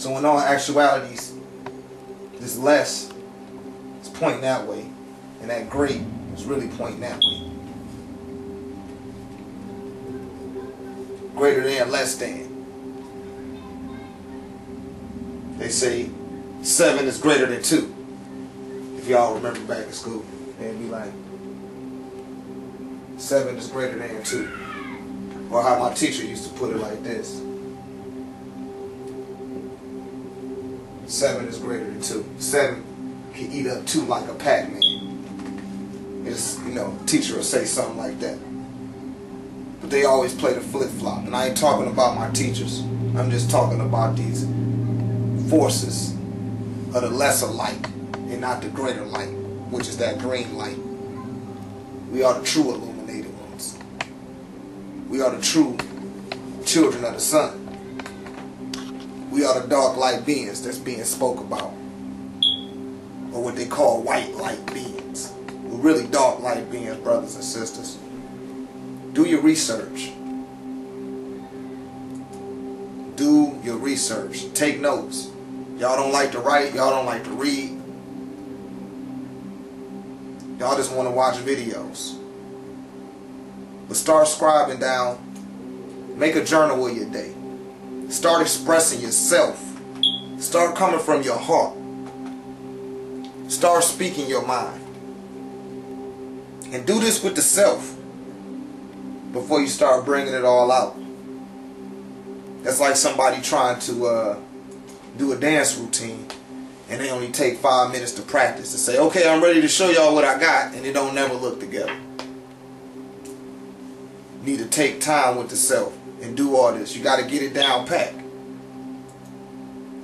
So in all actuality, this less is pointing that way, and that great is really pointing that way. Greater than, less than. They say 7 is greater than 2. If y'all remember back in school, they'd be like, 7 is greater than 2. Or how my teacher used to put it like this. 7 is greater than 2. 7 can eat up 2 like a Pac-Man. It's, you know, teacher will say something like that. But they always play the flip-flop. And I ain't talking about my teachers. I'm just talking about these forces of the lesser light and not the greater light, which is that green light. We are the true illuminated ones. We are the true children of the sun. We are the dark light beings that's being spoke about, or what they call white light beings. We're really dark light beings, brothers and sisters. Do your research. Do your research. Take notes. Y'all don't like to write. Y'all don't like to read. Y'all just want to watch videos. But start scribing down. Make a journal of your day. Start expressing yourself. Start coming from your heart. Start speaking your mind. And do this with the self before you start bringing it all out. That's like somebody trying to do a dance routine and they only take 5 minutes to practice to say, okay, I'm ready to show y'all what I got, and it don't never look together. You need to take time with the self and do all this. You got to get it down pat.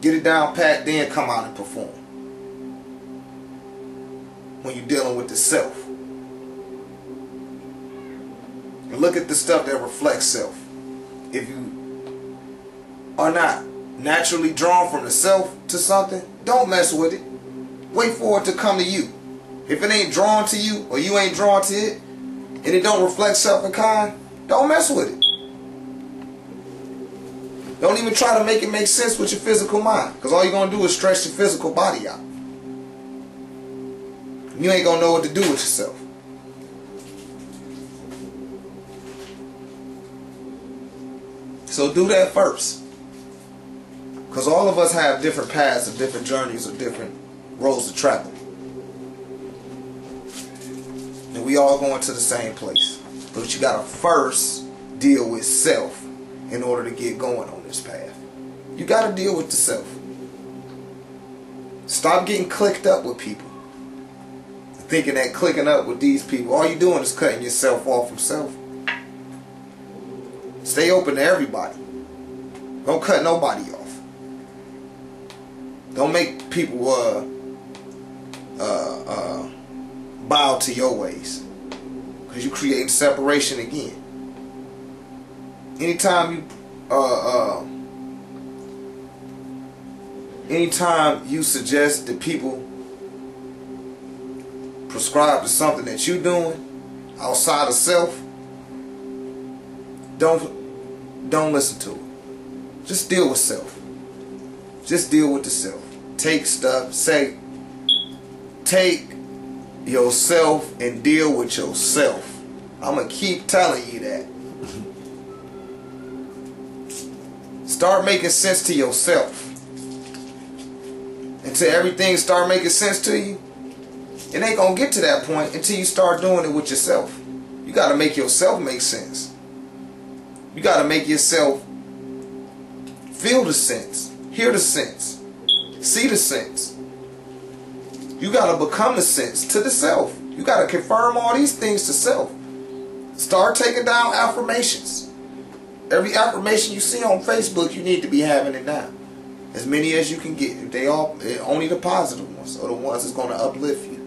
Get it down pat, then come out and perform. When you're dealing with the self. And look at the stuff that reflects self. If you are not naturally drawn from the self to something, don't mess with it. Wait for it to come to you. If it ain't drawn to you, or you ain't drawn to it, and it don't reflect self and kind, don't mess with it. Don't even try to make it make sense with your physical mind, because all you're going to do is stretch your physical body out. You ain't going to know what to do with yourself. So do that first. Because all of us have different paths and different journeys or different roads to travel. And we all going to the same place. But you got to first deal with self in order to get going on this path. You got to deal with the self. Stop getting clicked up with people. Thinking that clicking up with these people, all you're doing is cutting yourself off from self. Stay open to everybody. Don't cut nobody off. Don't make people bow to your ways, because you create separation again. Anytime you suggest that people prescribe to something that you're doing outside of self, don't listen to it. Just deal with self. Just deal with the self. Take stuff, take yourself and deal with yourself. I'm going to keep telling you that. Start making sense to yourself. Until everything start making sense to you, it ain't going to get to that point until you start doing it with yourself. You got to make yourself make sense. You got to make yourself feel the sense, hear the sense, see the sense. You got to become the sense to the self. You got to confirm all these things to self. Start taking down affirmations. Every affirmation you see on Facebook, you need to be having it down. As many as you can get. If they all, only the positive ones, or the ones that's going to uplift you.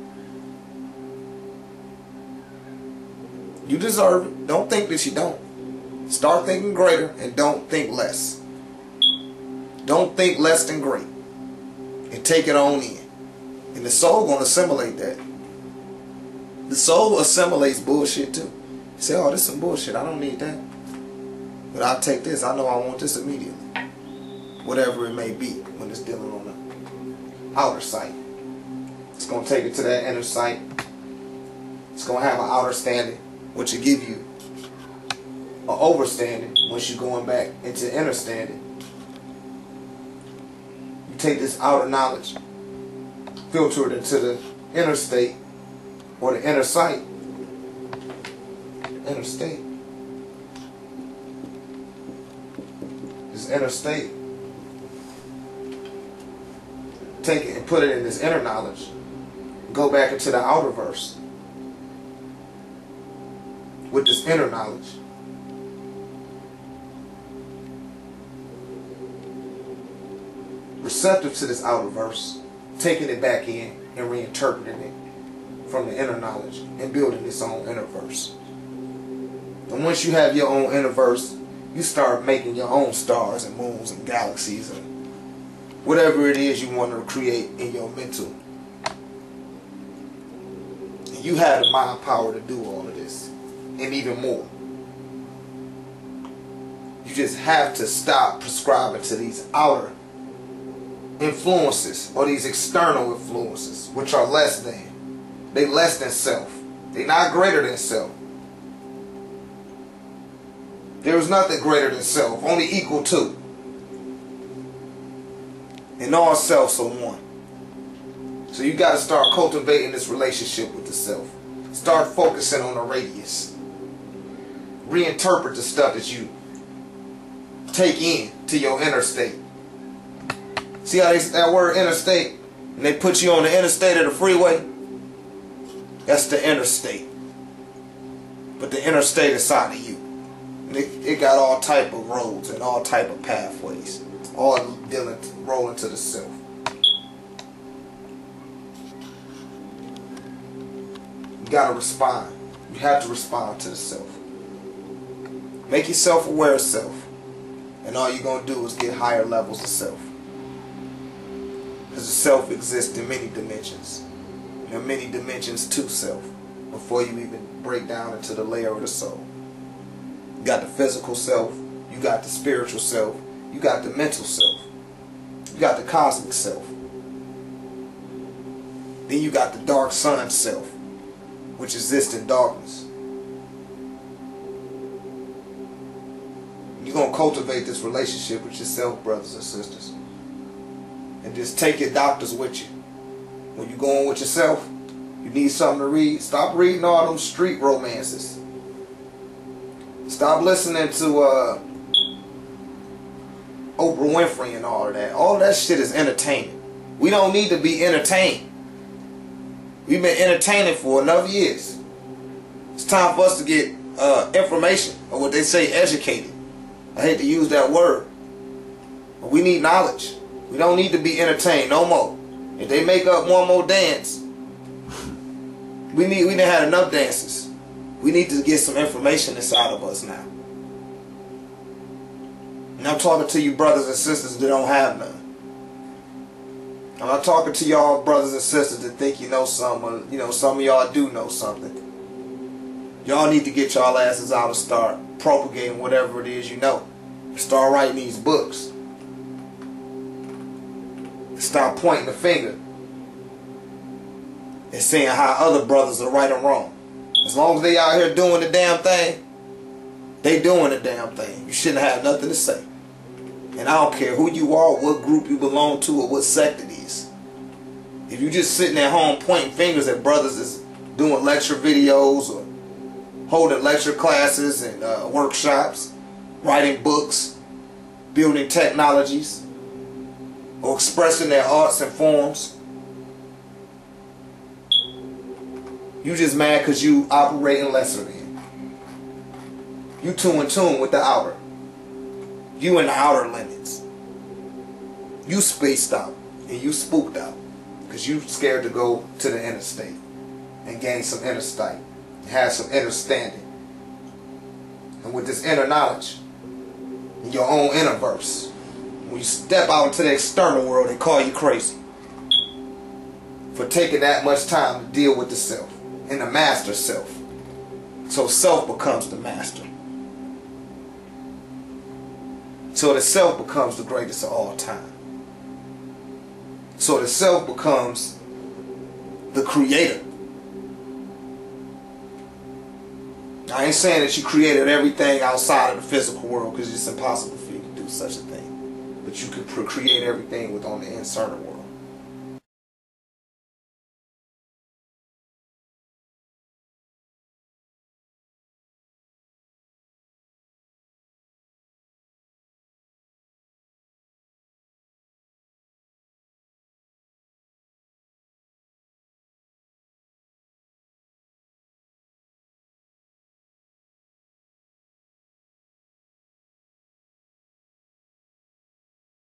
You deserve it. Don't think that you don't. Start thinking greater and don't think less. Don't think less than great. And take it on in. And the soul going to assimilate that. The soul assimilates bullshit too. You say, oh, this is some bullshit. I don't need that. But I'll take this. I know I want this immediately. whatever it may be when it's dealing on the outer sight. It's going to take it to that inner sight. It's going to have an outer standing, which will give you an overstanding once you're going back into inner standing. You take this outer knowledge, filter it into the inner state or the inner sight. Inner state. This inner state. Take it and put it in this inner knowledge. Go back into the outer verse with this inner knowledge. Receptive to this outer verse, taking it back in and reinterpreting it from the inner knowledge and building its own inner verse. And once you have your own inner verse, you start making your own stars and moons and galaxies and whatever it is you want to create in your mental. And you have the mind power to do all of this and even more. You just have to stop prescribing to these outer influences or these external influences, which are less than. They less than self. They not greater than self. There is nothing greater than self, only equal to. And all selves are one. So you got to start cultivating this relationship with the self. Start focusing on the radius. Reinterpret the stuff that you take in to your inner state. See how that word interstate, and they put you on the interstate of the freeway? That's the interstate. But the interstate inside of you. And it got all type of roads and all type of pathways. All rolling to the self. You got to respond. You have to respond to the self. Make yourself aware of self. And all you're going to do is get higher levels of self. Because the self exists in many dimensions. There are many dimensions to self before you even break down into the layer of the soul. You got the physical self. You got the spiritual self. You got the mental self. You got the cosmic self. Then you got the dark sun self, which exists in darkness. You're going to cultivate this relationship with yourself, brothers and sisters. And just take your doctors with you. When you're going with yourself, you need something to read. Stop reading all those street romances. Stop listening to Oprah Winfrey and all of that. All of that shit is entertainment. We don't need to be entertained. We've been entertaining for enough years. It's time for us to get information, or what they say, educated. I hate to use that word, but we need knowledge. We don't need to be entertained no more. If they make up one more dance, we done had enough dances. We need to get some information inside of us now. And I'm talking to you brothers and sisters that don't have none. I'm not talking to y'all brothers and sisters that think you know something. You know, some of y'all do know something. Y'all need to get y'all asses out and start propagating whatever it is you know. Start writing these books. Stop pointing the finger and saying how other brothers are right or wrong. As long as they out here doing the damn thing, they doing the damn thing. You shouldn't have nothing to say. And I don't care who you are, what group you belong to, or what sect it is. If you just sitting at home pointing fingers at brothers that's doing lecture videos or holding lecture classes and workshops, writing books, building technologies, or expressing their arts and forms, you just mad because you operating lesser than. You too in tune with the outer. You in the outer limits. You spaced out and you spooked out because you scared to go to the inner state and gain some inner sight, have some inner standing. And with this inner knowledge, in your own inner verse, when you step out into the external world, they call you crazy for taking that much time to deal with the self and the master self. So self becomes the master. So the self becomes the greatest of all time. So the self becomes the creator. I ain't saying that you created everything outside of the physical world, because it's impossible for you to do such a thing. But you can create everything within the internal world.